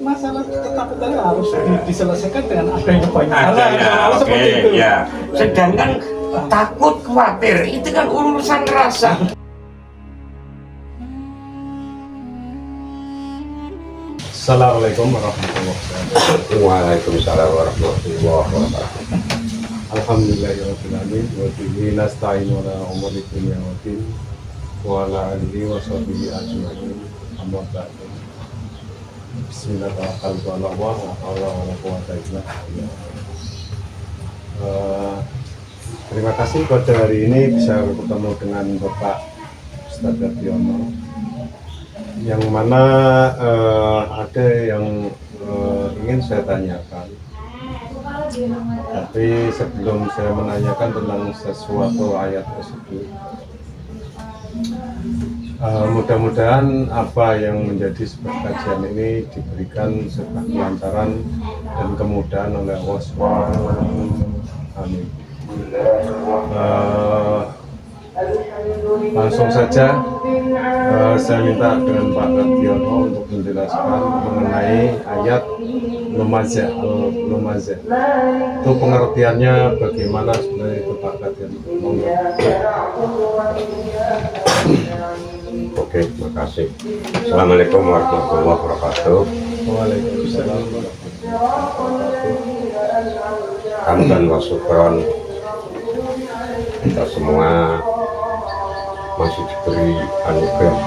Masalah ketakutan harus diselesaikan dengan adanya banyak hal. Adanya, oke, seperti itu. ya. Sedangkan takut, khawatir itu kan urusan rasa. Assalamualaikum warahmatullahi wabarakatuh. Waalaikumsalam warahmatullahi wabarakatuh. Alhamdulillahirabbil alamin wa bihi nasta'inu ala umuri dunya wa din wa ala alihi wa sahbihi ajma'in. Amma ba'du. Bismillah tawakkaltu 'ala Allah wa la hawla wa la quwwata illa billah. Terima kasih pada hari ini bisa bertemu dengan Bapak Ustadz Dardiono, yang mana ada yang ingin saya tanyakan. Tapi sebelum saya menanyakan tentang sesuatu ayat tersebut, mudah-mudahan apa yang menjadi sebuah kajian ini diberikan sebuah kelancaran dan kemudahan oleh Allah Subhanahu wa Ta'ala. Amin. Langsung saja saya minta dengan Pak Dardiono untuk menjelaskan mengenai ayat lumazah. Itu pengertiannya bagaimana sebenarnya itu Pak Dardiono? Oke, terima kasih. Assalamualaikum warahmatullahi wabarakatuh. Waalaikumsalam warahmatullahi wabarakatuh. Hamdan wa syukron, kita semua masih diberi anugerah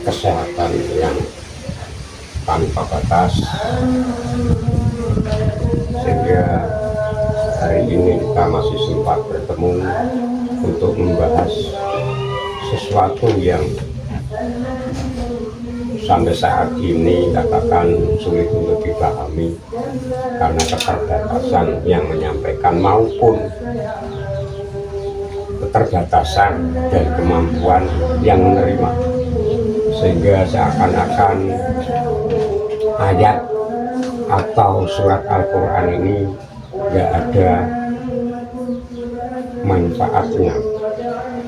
kesehatan yang tanpa batas, sehingga hari ini kita masih sempat bertemu untuk membahas sesuatu yang sampai saat ini katakan sulit untuk dipahami karena keterbatasan yang menyampaikan maupun keterbatasan dan kemampuan yang menerima, sehingga seakan-akan ayat atau surat Al-Quran ini nggak ada manfaatnya,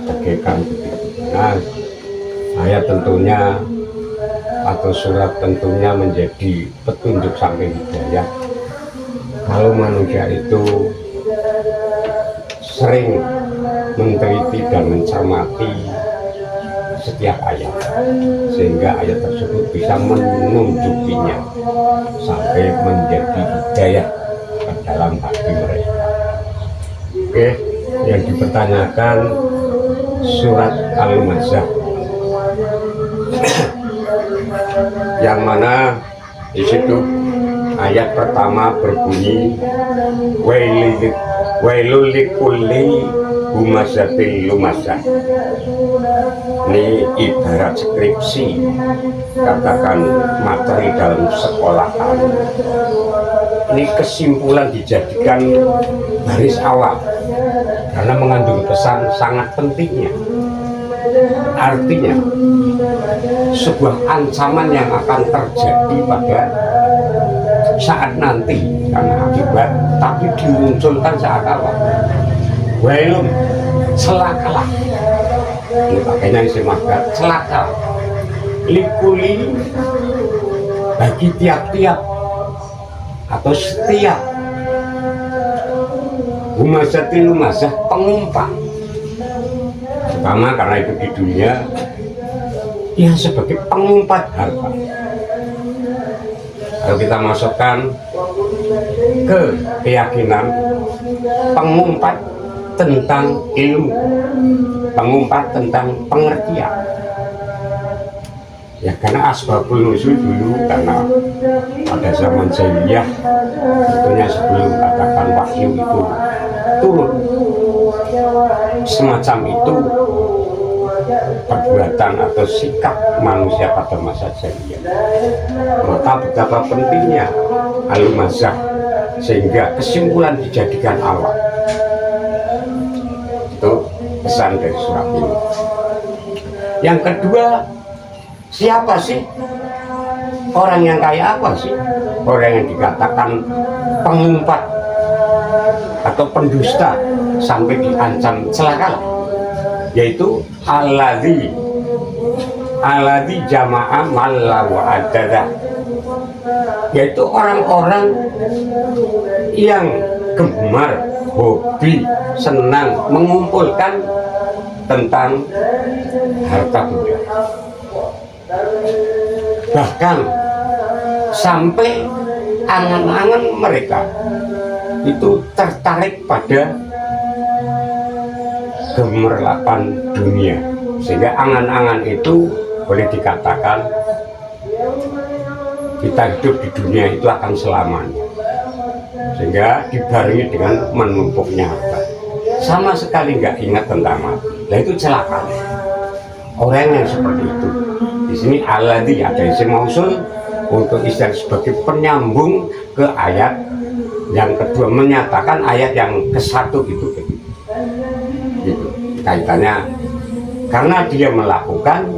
bagaikan begitu. Nah, ayat tentunya atau surat tentunya menjadi petunjuk sampai hidayah. Kalau manusia itu sering meneliti dan mencermati setiap ayat, sehingga ayat tersebut bisa menunjukinya sampai menjadi hidayah ke dalam hati mereka. Oke, yang dipertanyakan surat Al-Lumazah, yang mana di situ ayat pertama berbunyi wailul likulli humazatil lumazah. Ini ibarat skripsi, katakan materi dalam sekolahan. Ini kesimpulan dijadikan baris awal karena mengandung pesan sangat pentingnya. Artinya sebuah ancaman yang akan terjadi pada saat nanti karena akibat, tapi dimunculkan saat awal. Wailun, celakalah. Ini pakainya isi magar, celaka. Likuli, bagi tiap-tiap atau setiap humazatil lumazah, pengumpat. Pertama karena itu di dunia ya sebagai pengumpat harta. Kalau kita masukkan ke keyakinan, pengumpat tentang ilmu, pengumpat tentang pengertian. Ya karena asbabul nuzul dulu, karena pada zaman jahiliyah, tentunya sebelum katakan wahyu itu turun, semacam itu perbuatan atau sikap manusia pada masa jahiliyah. Maka betapa pentingnya Al-Lumazah, sehingga kesimpulan dijadikan awal. Itu pesan dari surat ini. Yang kedua, siapa sih orang yang kayak apa sih? Orang yang dikatakan pengumpat atau pendusta sampai diancam celaka, yaitu alladzi jama'a malla wa adada. yaitu orang-orang yang gemar, hobi, senang mengumpulkan tentang harta benda. Bahkan sampai angan-angan mereka itu tertarik pada gemerlapan dunia, sehingga angan-angan itu boleh dikatakan kita hidup di dunia itu akan selamanya, sehingga dibarengi dengan menumpuknya harta, sama sekali nggak ingat tentang mati. Nah itu celaka orang yang seperti itu. Di sini alladzi ada isim mausul untuk istilah sebagai penyambung ke ayat yang kedua, menyatakan ayat yang ke-1 itu gitu kaitannya, karena dia melakukan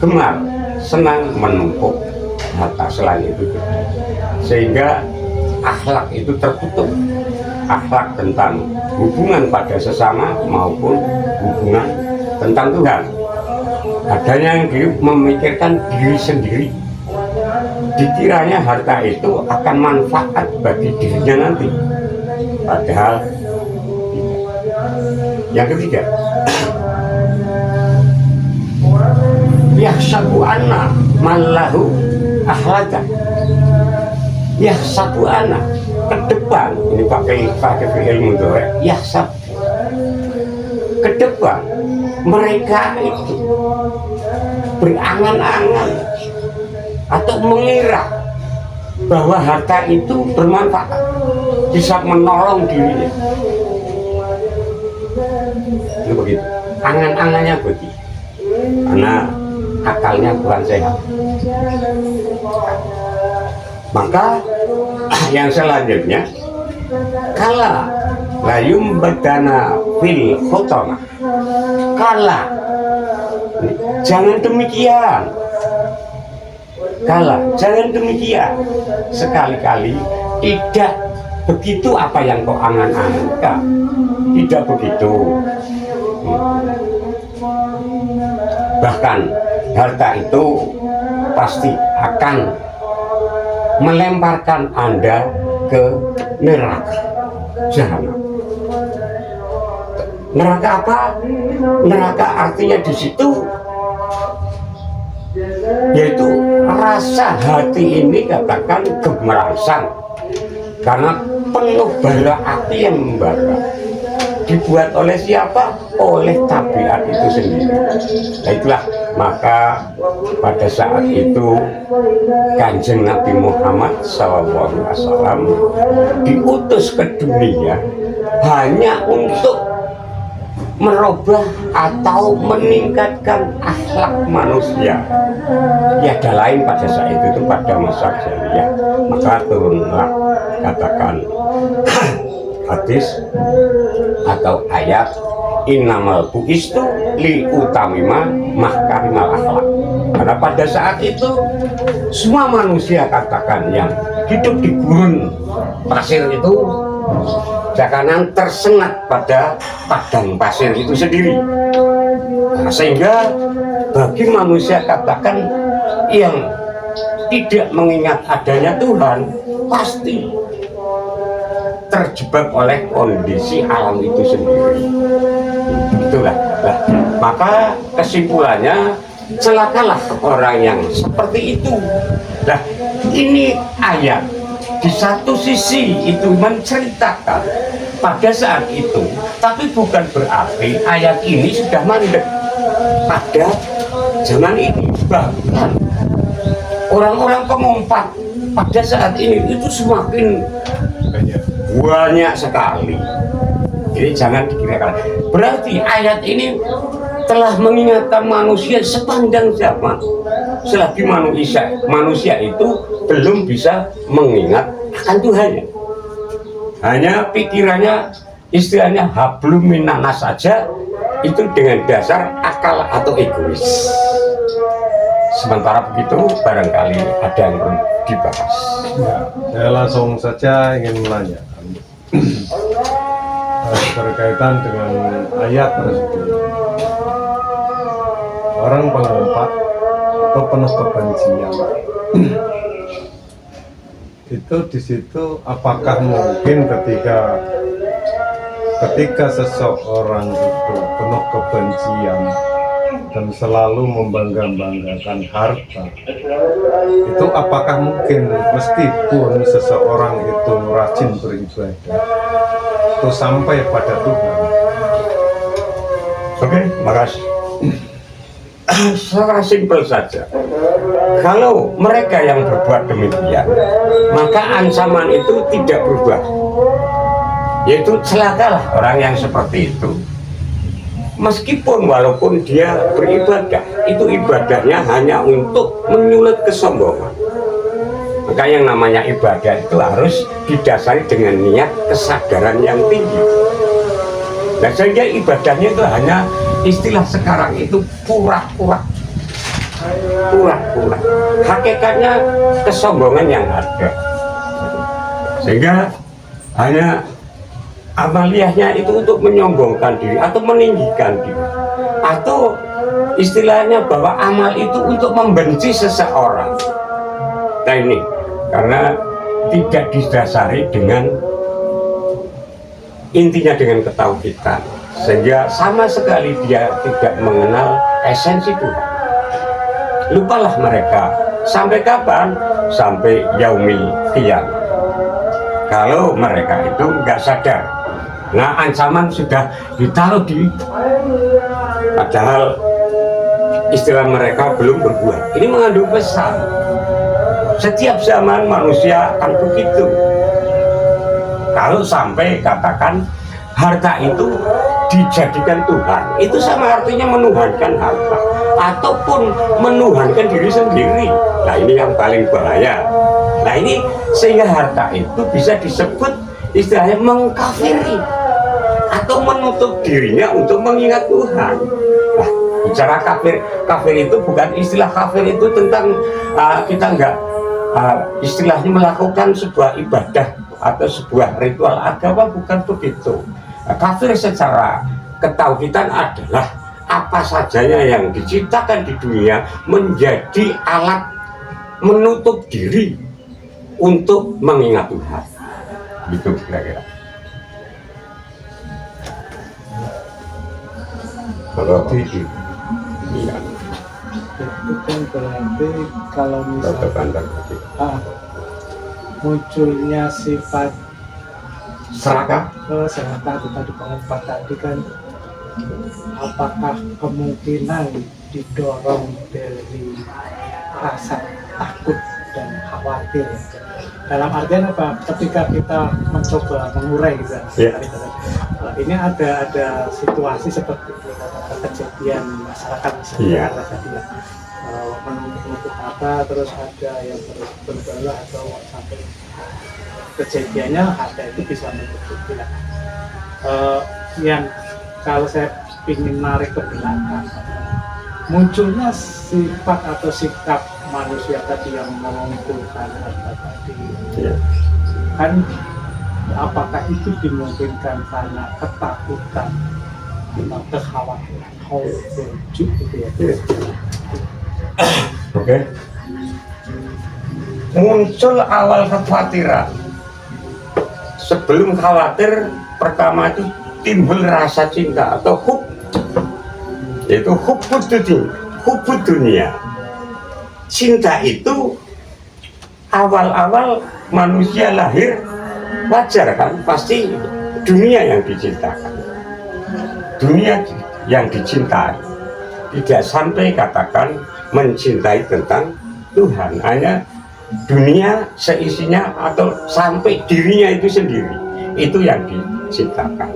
gemar, senang menumpuk harta selain itu, sehingga akhlak itu tertutup, akhlak tentang hubungan pada sesama maupun hubungan tentang Tuhan. Adanya yang memikirkan diri sendiri, dikiranya harta itu akan manfaat bagi dirinya nanti, padahal tidak. Yang ketiga, yahsabu anna mallahu akhlaka. Yahsabu anna, ke depan, ini pakai fi'il mudhari, yahsab, ke depan mereka itu berangan-angan atau mengira bahwa harta itu bermanfaat, bisa menolong dirinya. Itu begitu, angan-angannya begitu, karena akalnya kurang sehat. Maka yang selanjutnya, kala layum badana fil khutama, kala, jangan demikian, kala jangan demikian, sekali-kali tidak begitu apa yang kau angan-angankan, tidak begitu. Bahkan harta itu pasti akan melemparkan Anda ke neraka jahanam. Neraka apa? Neraka artinya di situ yaitu rasa hati ini katakan gemerangsang karena penuh bara api yang membara. Dibuat oleh siapa? Oleh tabiat itu sendiri. Nah itulah, maka pada saat itu Kanjeng Nabi Muhammad SAW diutus ke dunia hanya untuk merubah atau meningkatkan akhlak manusia. Tiada lain pada saat itu pada masa jahiliyah. Maka turunlah katakan hadis atau ayat innamal bu'istu li utamima mahkarimal akhlak. Karena pada saat itu semua manusia katakan yang hidup di gurun pasir itu jangan tersengat pada padang pasir itu sendiri. Nah, sehingga bagi manusia katakan yang tidak mengingat adanya Tuhan pasti terjebak oleh kondisi alam itu sendiri. Itulah. Nah, maka kesimpulannya celakalah orang yang seperti itu. Nah, ini ayat di satu sisi itu menceritakan pada saat itu, tapi bukan berarti ayat ini sudah mandek pada zaman ini. Bahkan orang-orang pengumpat pada saat ini itu semakin banyak sekali. Jadi jangan dikirakan berarti ayat ini telah mengingatkan manusia sepanjang zaman selagi manusia itu belum bisa mengingat akan Tuhannya. Hanya pikirannya istilahnya hablum minanas saja, itu dengan dasar akal atau egois. Sementara begitu barangkali ada yang perlu dibahas. Ya, saya langsung saja ingin menanyakan berkaitan dengan ayat tersebut. Orang pengumpat atau penuh kebencian itu di situ apakah mungkin ketika seseorang itu penuh kebencian dan selalu membangga-banggakan harta, itu apakah mungkin meskipun seseorang itu rajin beribadah itu sampai pada Tuhan? Oke, makasih. Secara simpel saja, kalau mereka yang berbuat demikian, maka ancaman itu tidak berubah, yaitu celakalah orang yang seperti itu. Meskipun walaupun dia beribadah, itu ibadahnya hanya untuk menyulut kesombongan. Maka yang namanya ibadah itu harus didasari dengan niat kesadaran yang tinggi. Nah, sehingga ibadahnya itu hanya istilah sekarang itu pura-pura. Hakikatnya kesombongan yang ada. Sehingga hanya amaliyahnya itu untuk menyombongkan diri atau meninggikan diri, atau istilahnya bahwa amal itu untuk membenci seseorang. Nah ini karena tidak didasari dengan intinya dengan ketauhidan, sehingga sama sekali dia tidak mengenal esensi Tuhan. Lupalah mereka sampai kapan? Sampai yaumil qiyamah. Kalau mereka itu nggak sadar, nah ancaman sudah ditaruh di, padahal istilah mereka belum berbuat. Ini mengandung pesan. Setiap zaman manusia akan begitu. Kalau sampai katakan harta itu dijadikan Tuhan, itu sama artinya menuhankan harta ataupun menuhankan diri sendiri. Nah ini yang paling bahaya. Nah ini sehingga harta itu bisa disebut istilahnya mengkafiri atau menutup dirinya untuk mengingat Tuhan. Nah, bicara kafir itu bukan istilah kafir itu tentang kita enggak istilahnya melakukan sebuah ibadah atau sebuah ritual agama, bukan begitu. Nah, kafir secara ketauhidan adalah apa sajanya yang diciptakan di dunia menjadi alat menutup diri untuk mengingat Tuhan. Gitu kira-kira. Kalau itu, iya. Itu kan berarti kalau misalnya munculnya sifat serakah, serakah itu tadi pengumpat tadi kan, apakah kemungkinan didorong dari rasa takut dan khawatir? Dalam artian apa? Ketika kita mencoba mengurai gitu, ini ada situasi seperti kejadian masyarakat misalnya, tadi ya, menuntut apa, terus ada yang terus berbalah atau sampai kejadiannya harta itu bisa menutup. Yang kalau saya ingin narik ke belakang, munculnya sifat atau sikap manusia tadi yang mengumpulkan harta tadi, kan apakah itu dimungkinkan karena ketakutan, kekhawatiran, gitu ya? Oke. Muncul awal kekhawatiran. Sebelum khawatir, pertama itu timbul rasa cinta atau hub, yaitu hubud dunia. Cinta itu awal-awal manusia lahir wajar kan, pasti dunia yang dicintakan, dunia yang dicintai, tidak sampai katakan mencintai tentang Tuhan, hanya dunia seisinya atau sampai dirinya itu sendiri, itu yang diciptakan.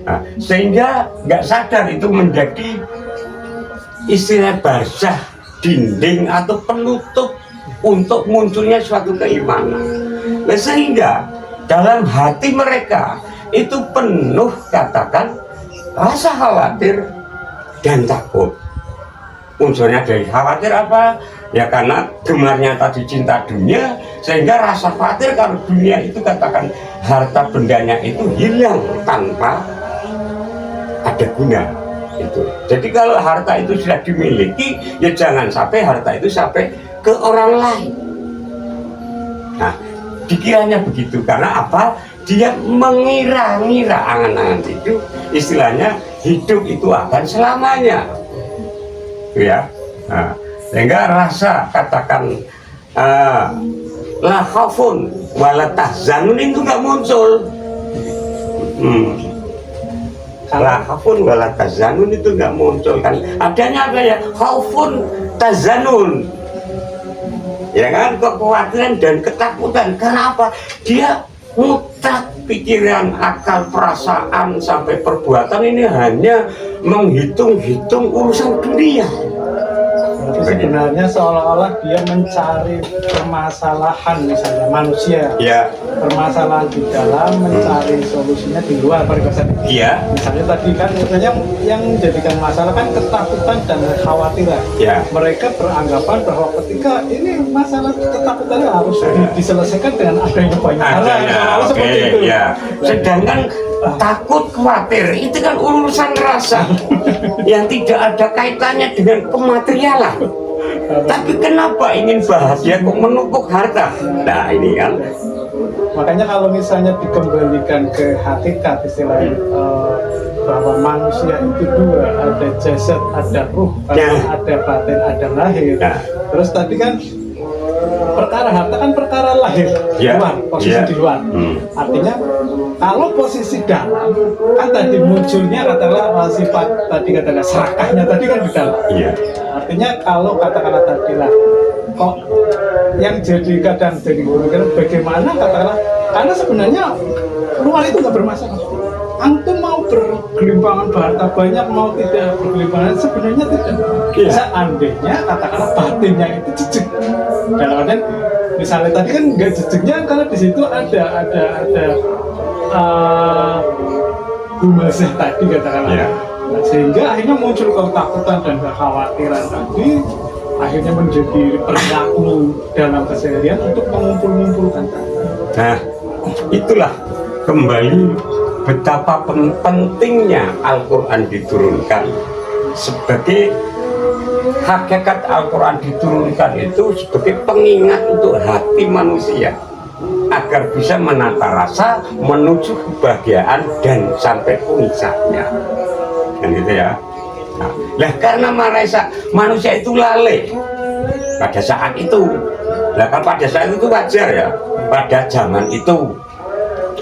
Nah, sehingga nggak sadar itu menjadi istilah barzah, dinding atau penutup untuk munculnya suatu keimanan. Nah, sehingga dalam hati mereka itu penuh katakan rasa khawatir dan takut. Unsurnya dari khawatir apa? Ya karena gemarnya tadi cinta dunia, sehingga rasa khawatir kalau dunia itu katakan harta bendanya itu hilang tanpa ada guna. Itu. Jadi kalau harta itu sudah dimiliki, ya jangan sampai harta itu sampai ke orang lain. Nah, dikiranya begitu. Karena apa? Dia mengira-ngira angan-angan itu, istilahnya hidup itu akan selamanya, ya. Nah, sehingga rasa katakan la khaufun wala tahzanun itu nggak muncul. La khaufun wala tahzanun itu nggak muncul kan. Adanya apa ya? Khaufun tahzanun. Ya kan, kekhawatiran dan ketakutan. Karena apa? Dia mutlak pikiran, akal, perasaan sampai perbuatan ini hanya menghitung-hitung urusan dunia. Jadi sebenarnya seolah-olah dia mencari permasalahan, misalnya manusia, Ya, permasalahan di dalam, mencari solusinya di luar peribahasa. iya, Misalnya tadi kan sebenarnya yang menjadikan masalah kan ketakutan dan kekhawatiran. ya, Mereka beranggapan bahwa ketika ini masalah ketakutan harus diselesaikan dengan adanya banyak hal. adanya, oke, ya. Sedangkan takut, khawatir itu kan urusan rasa yang tidak ada kaitannya dengan kematerialan. Tapi kenapa ingin bahagia kok menumpuk harta? Nah ini kan. Makanya kalau misalnya dikembalikan ke hakikat istilahnya, bahwa manusia itu dua, ada jasad, ada ruh, Ya. ada batin, ada lahir. Ya. Terus tadi kan perkara harta kan perkara lahir, Ya. luar, posisi Ya. di luar. Artinya kalau posisi dalam kan tadi munculnya katakanlah sifat tadi katakanlah serakahnya tadi kan di dalam. Iya. Artinya kalau katakanlah tadi lah kok yang jadi kadang jadi bagaimana katakanlah, karena sebenarnya luar itu nggak bermasalah. Antum mau bergelimpangan harta banyak, mau tidak bergelimpangan sebenarnya tidak. Iya. Seandainya katakanlah batinnya itu jejak. Dalam artian misalnya tadi kan nggak jejeknya karena di situ ada humasnya tadi katakanlah. Iya. Nah, sehingga akhirnya muncul ketakutan dan kekhawatiran tadi, akhirnya menjadi perilaku dalam keseharian untuk mengumpul-ngumpulkan tadi. Nah, itulah kembali betapa pentingnya Al-Quran diturunkan. Sebagai hakikat Al-Quran diturunkan itu sebagai pengingat untuk hati manusia agar bisa menata rasa menuju kebahagiaan dan sampai puncaknya. Kan gitu ya. Nah, karena manusia itu lalai pada saat itu. Nah, kan pada saat itu wajar ya, pada zaman itu,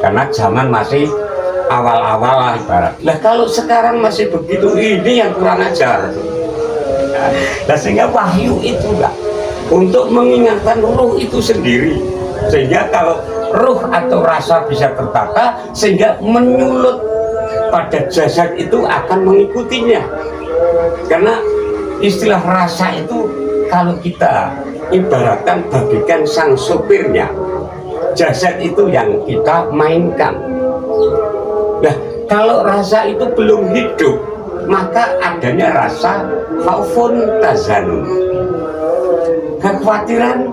karena zaman masih awal-awal lah ibarat. Nah, kalau sekarang masih begitu, ini yang kurang ajar. Nah, sehingga wahyu itu lah untuk mengingatkan ruh itu sendiri, sehingga kalau ruh atau rasa bisa tertata, sehingga menyulut pada jasad itu akan mengikutinya. Karena istilah rasa itu kalau kita ibaratkan bagikan sang sopirnya, jasad itu yang kita mainkan. Nah, kalau rasa itu belum hidup, maka adanya rasa khaufun tazanun, kekhawatiran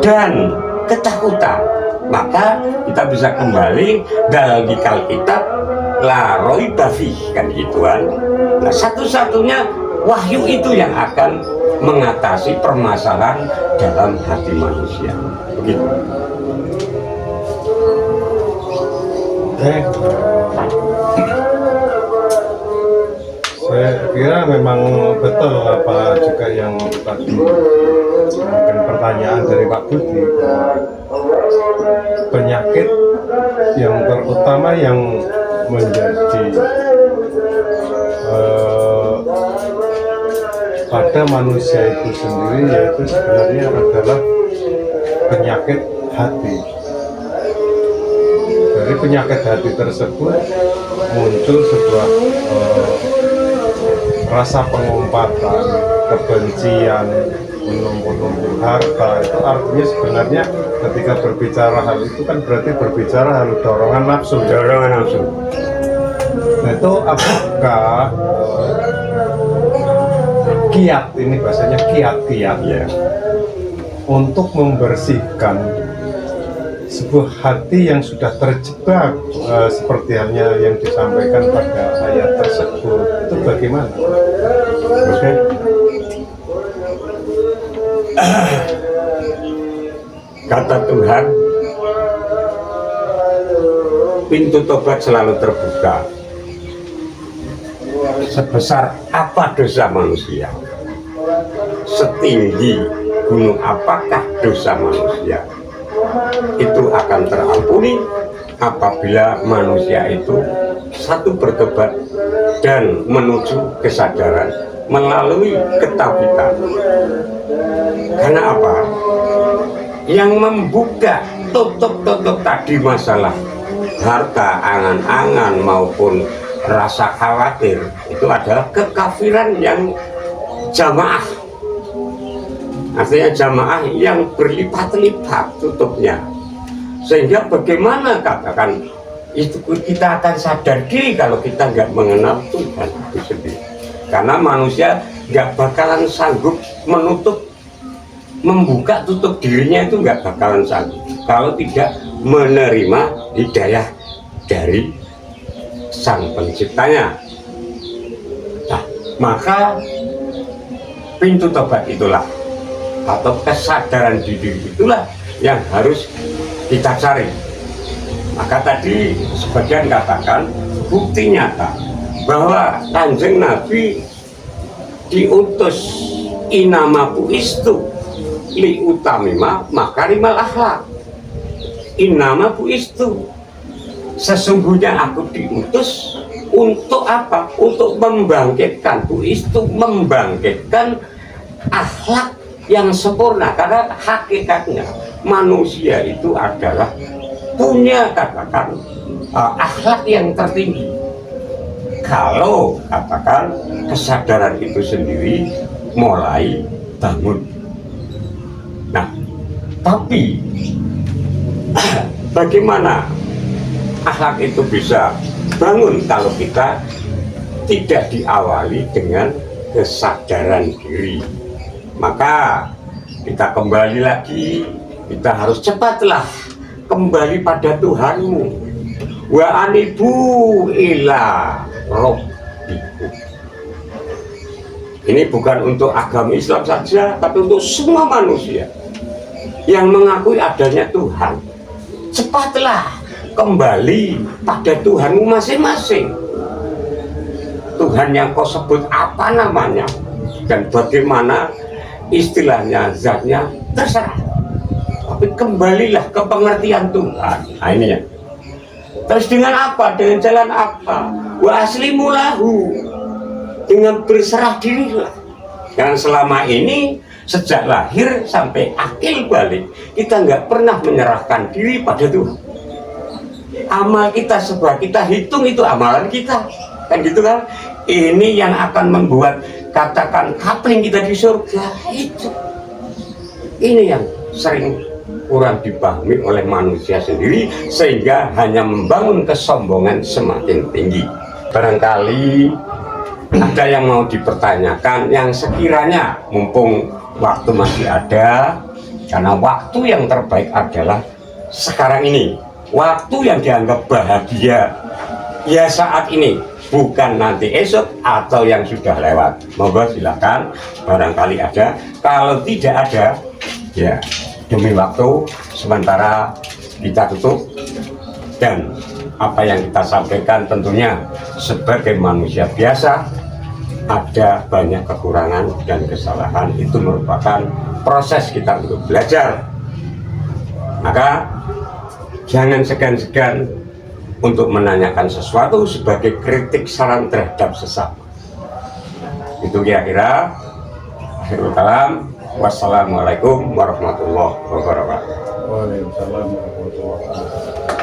dan ketakutan. Maka kita bisa kembali dalikal kitab la raiba fih, kan gituan. Nah, satu-satunya wahyu itu yang akan mengatasi permasalahan dalam hati manusia. Begitu. Saya kira memang betul apa juga yang tadi mungkin pertanyaan dari Pak Budi, penyakit yang terutama yang menjadi pada manusia itu sendiri yaitu sebenarnya adalah penyakit hati. Dari penyakit hati tersebut muncul sebuah rasa pengumpatan, kebencian, menumpuk-numpuk harta. Itu artinya sebenarnya ketika berbicara hal itu kan berarti berbicara hal dorongan nafsu. Dorongan nafsu. Nah, itu apakah kiat, ini bahasanya kiat-kiat ya, untuk membersihkan sebuah hati yang sudah terjebak seperti halnya yang disampaikan pada ayat tersebut, itu bagaimana? Oke. Kata Tuhan, pintu tobat selalu terbuka. Sebesar apa dosa manusia, setinggi gunung apakah dosa manusia, itu akan terampuni apabila manusia itu satu bertobat dan menuju kesadaran melalui ketauhidan. Karena apa? Yang membuka tutup-tutup tadi masalah harta, angan-angan maupun rasa khawatir itu adalah kekafiran yang jamaah. Artinya jamaah yang berlipat-lipat tutupnya. Sehingga bagaimana katakan itu kita akan sadar diri kalau kita nggak mengenal Tuhan itu sendiri. Karena manusia nggak bakalan sanggup membuka tutup dirinya, itu nggak bakalan sanggup kalau tidak menerima hidayah dari Sang Penciptanya. Nah, maka pintu tobat itulah atau kesadaran diri itulah yang harus kita cari. Maka tadi sebagian katakan bukti nyata bahwa Kanjeng Nabi diutus inama buistu li utamima makarimal akhlak. Inama buistu, sesungguhnya aku diutus untuk apa? Untuk membangkitkan, buistu membangkitkan akhlak yang sempurna. Karena hakikatnya manusia itu adalah punya katakan akhlak yang tertinggi. Kalau katakan kesadaran itu sendiri mulai bangun. Nah, tapi bagaimana akhlak itu bisa bangun kalau kita tidak diawali dengan kesadaran diri? Maka kita kembali lagi, kita harus cepatlah kembali pada Tuhanmu. Wa anibu ila rabbikum. Ini bukan untuk agama Islam saja, tapi untuk semua manusia yang mengakui adanya Tuhan. Cepatlah kembali pada Tuhanmu masing-masing. Tuhan yang kau sebut apa namanya dan bagaimana istilahnya, zatnya, terserah. Tapi kembalilah ke pengertian Tuhan. Nah ini ya. Terus dengan apa? Dengan jalan apa? Wa aslimu lahu, dengan berserah dirilah. Karena selama ini sejak lahir sampai akil balik kita nggak pernah menyerahkan diri pada Tuhan. Amal kita sebab kita hitung itu amalan kita, kan gitu kan? Ini yang akan membuat katakan kapling kita di surga itu. Ini yang sering kurang dipahami oleh manusia sendiri, sehingga hanya membangun kesombongan semakin tinggi. Barangkali ada yang mau dipertanyakan yang sekiranya mumpung waktu masih ada, karena waktu yang terbaik adalah sekarang ini, waktu yang dianggap bahagia ya saat ini, bukan nanti esok atau yang sudah lewat. Monggo silakan, barangkali ada. Kalau tidak ada, ya demi waktu sementara kita tutup. Dan apa yang kita sampaikan tentunya sebagai manusia biasa ada banyak kekurangan dan kesalahan, itu merupakan proses kita untuk belajar. Maka jangan segan-segan untuk menanyakan sesuatu sebagai kritik saran terhadap sesama. Itu kira-kira. Akhirul kalam. Wassalamualaikum warahmatullahi wabarakatuh. Waalaikumsalam warahmatullahi wabarakatuh.